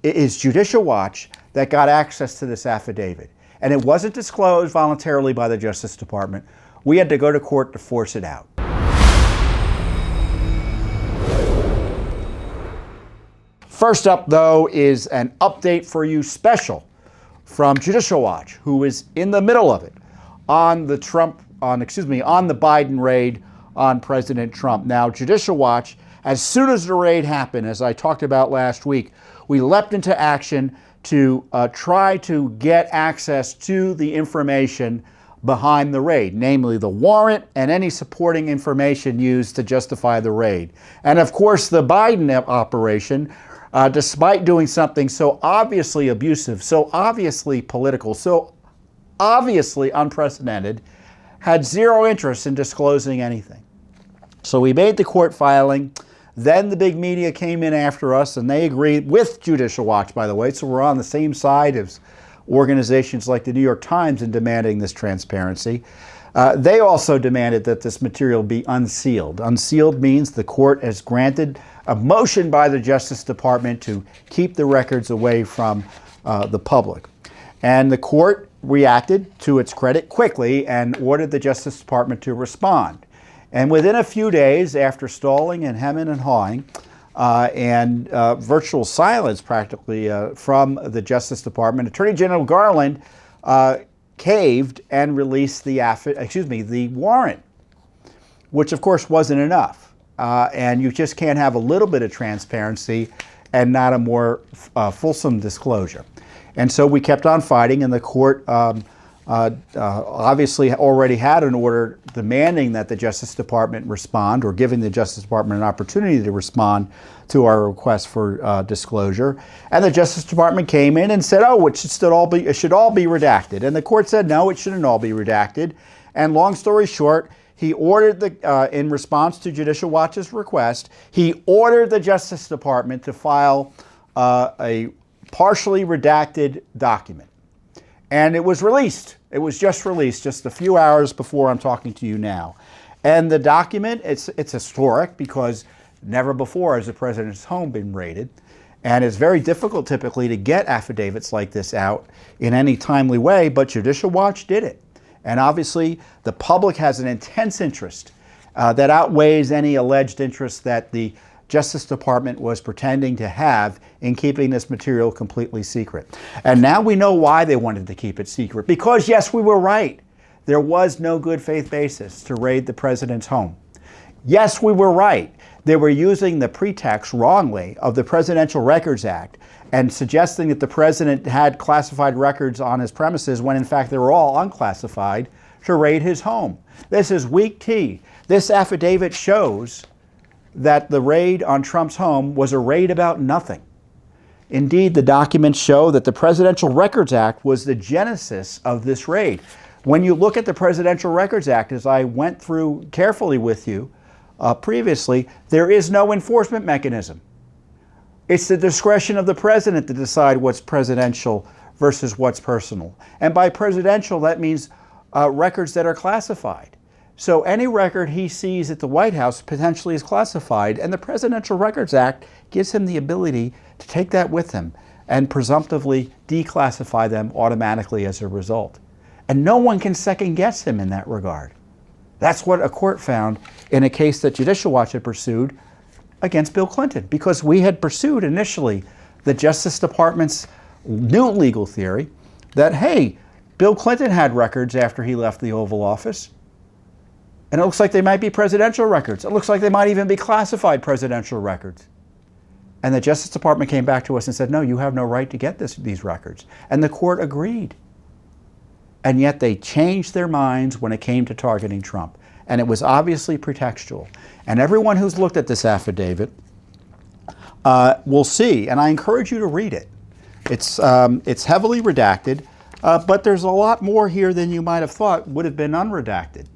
It is Judicial Watch that got access to this affidavit. And it wasn't disclosed voluntarily by the Justice Department. We had to go to court to force it out. First up, though, is an update for you special from Judicial Watch, who is in the middle of it on the Biden raid on President Trump. Now, Judicial Watch, as soon as the raid happened, as I talked about last week, we leapt into action to try to get access to the information behind the raid, namely the warrant and any supporting information used to justify the raid. And of course, the Biden operation, despite doing something so obviously abusive, so obviously political, so obviously unprecedented, had zero interest in disclosing anything. So we made the court filing. Then the big media came in after us, and they agreed with Judicial Watch, by the way, so we're on the same side as organizations like the New York Times in demanding this transparency. They also demanded that this material be unsealed. Unsealed means the court has granted a motion by the Justice Department to keep the records away from the public. And the court reacted, to its credit, quickly and ordered the Justice Department to respond. And within a few days, after stalling and hemming and hawing, and virtual silence practically from the Justice Department, Attorney General Garland caved and released the warrant, which of course wasn't enough. And you just can't have a little bit of transparency and not a more fulsome disclosure. And so we kept on fighting, and the court obviously already had an order demanding that the Justice Department respond, or giving the Justice Department an opportunity to respond to our request for disclosure. And the Justice Department came in and said, oh, it should all be redacted. And the court said, no, it shouldn't all be redacted. And long story short, he ordered in response to Judicial Watch's request, he ordered the Justice Department to file a partially redacted document. And it was released. It was just released just a few hours before I'm talking to you now. And the document, it's historic because never before has the president's home been raided. And it's very difficult typically to get affidavits like this out in any timely way, but Judicial Watch did it. And obviously the public has an intense interest that outweighs any alleged interest that the Justice Department was pretending to have in keeping this material completely secret. And now we know why they wanted to keep it secret. Because, yes, we were right. There was no good faith basis to raid the president's home. Yes, we were right. They were using the pretext wrongly of the Presidential Records Act and suggesting that the president had classified records on his premises when in fact they were all unclassified, to raid his home. This is weak tea. This affidavit shows that the raid on Trump's home was a raid about nothing. Indeed, the documents show that the Presidential Records Act was the genesis of this raid. When you look at the Presidential Records Act, as I went through carefully with you previously, there is no enforcement mechanism. It's the discretion of the president to decide what's presidential versus what's personal. And by presidential, that means records that are classified. So any record he sees at the White House potentially is classified, and the Presidential Records Act gives him the ability to take that with him and presumptively declassify them automatically as a result. And no one can second guess him in that regard. That's what a court found in a case that Judicial Watch had pursued against Bill Clinton, because we had pursued initially the Justice Department's new legal theory that, hey, Bill Clinton had records after he left the Oval Office. And it looks like they might be presidential records. It looks like they might even be classified presidential records. And the Justice Department came back to us and said, no, you have no right to get these records. And the court agreed. And yet they changed their minds when it came to targeting Trump. And it was obviously pretextual. And everyone who's looked at this affidavit will see, and I encourage you to read it. It's heavily redacted, but there's a lot more here than you might have thought would have been unredacted.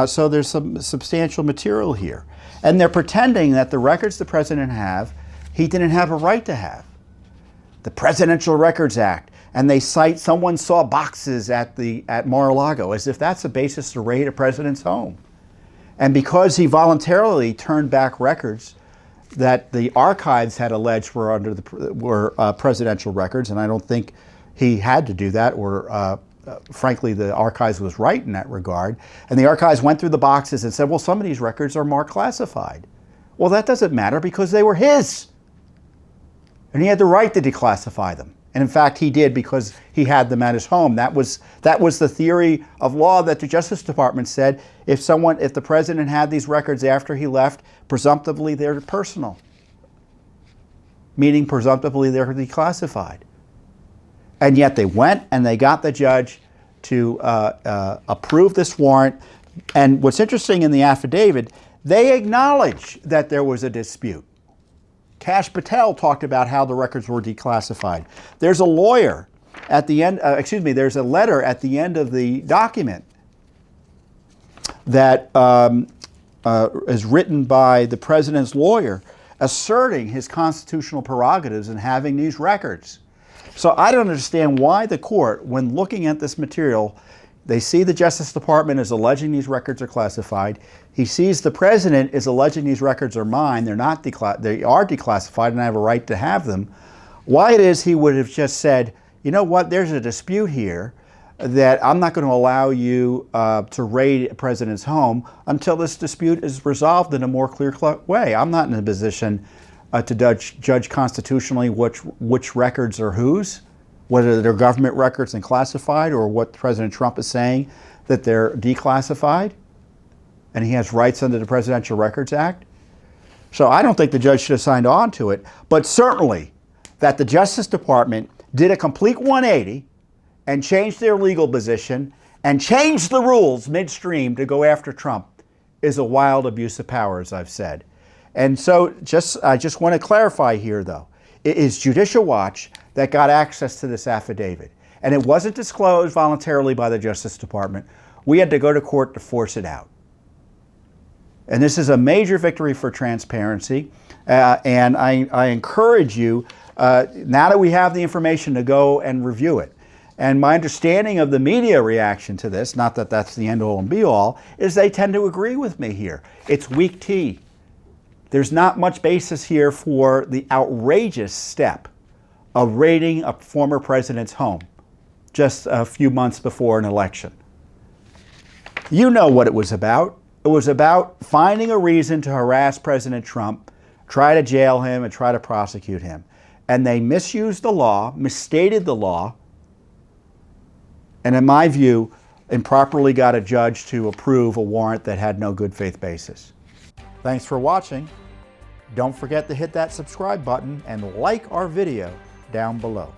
So there's some substantial material here. And they're pretending that the records the president he didn't have a right to have. The Presidential Records Act. And they cite someone saw boxes at Mar-a-Lago, as if that's a basis to raid a president's home. And because he voluntarily turned back records that the archives had alleged were presidential records, and I don't think he had to do that, or frankly, the archives was right in that regard. And the archives went through the boxes and said, well, some of these records are marked classified. Well, that doesn't matter because they were his. And he had the right to declassify them. And in fact, he did because he had them at his home. That was the theory of law that the Justice Department said if the president had these records after he left, presumptively they're personal. Meaning presumptively they're declassified. And yet they went and they got the judge to approve this warrant. And what's interesting in the affidavit, they acknowledge that there was a dispute. Kash Patel talked about how the records were declassified. There's a lawyer at the end, there's a letter at the end of the document that is written by the president's lawyer asserting his constitutional prerogatives in having these records. So I don't understand why the court, when looking at this material, they see the Justice Department is alleging these records are classified. He sees the president is alleging these records are mine. They are declassified and I have a right to have them. Why it is he would have just said, you know what, there's a dispute here that I'm not going to allow you to raid a president's home until this dispute is resolved in a more clear-cut way. I'm not in a position to judge constitutionally which records are whose, whether they're government records and classified or what President Trump is saying that they're declassified and he has rights under the Presidential Records Act. So I don't think the judge should have signed on to it, but certainly that the Justice Department did a complete 180 and changed their legal position and changed the rules midstream to go after Trump is a wild abuse of power, as I've said. And so I just want to clarify here, though. It is Judicial Watch that got access to this affidavit. And it wasn't disclosed voluntarily by the Justice Department. We had to go to court to force it out. And this is a major victory for transparency. And I encourage you, now that we have the information, to go and review it. And my understanding of the media reaction to this, not that that's the end-all and be-all, is they tend to agree with me here. It's weak tea. There's not much basis here for the outrageous step of raiding a former president's home just a few months before an election. You know what it was about. It was about finding a reason to harass President Trump, try to jail him, and try to prosecute him. And they misused the law, misstated the law, and in my view, improperly got a judge to approve a warrant that had no good faith basis. Thanks for watching. Don't forget to hit that subscribe button and like our video down below.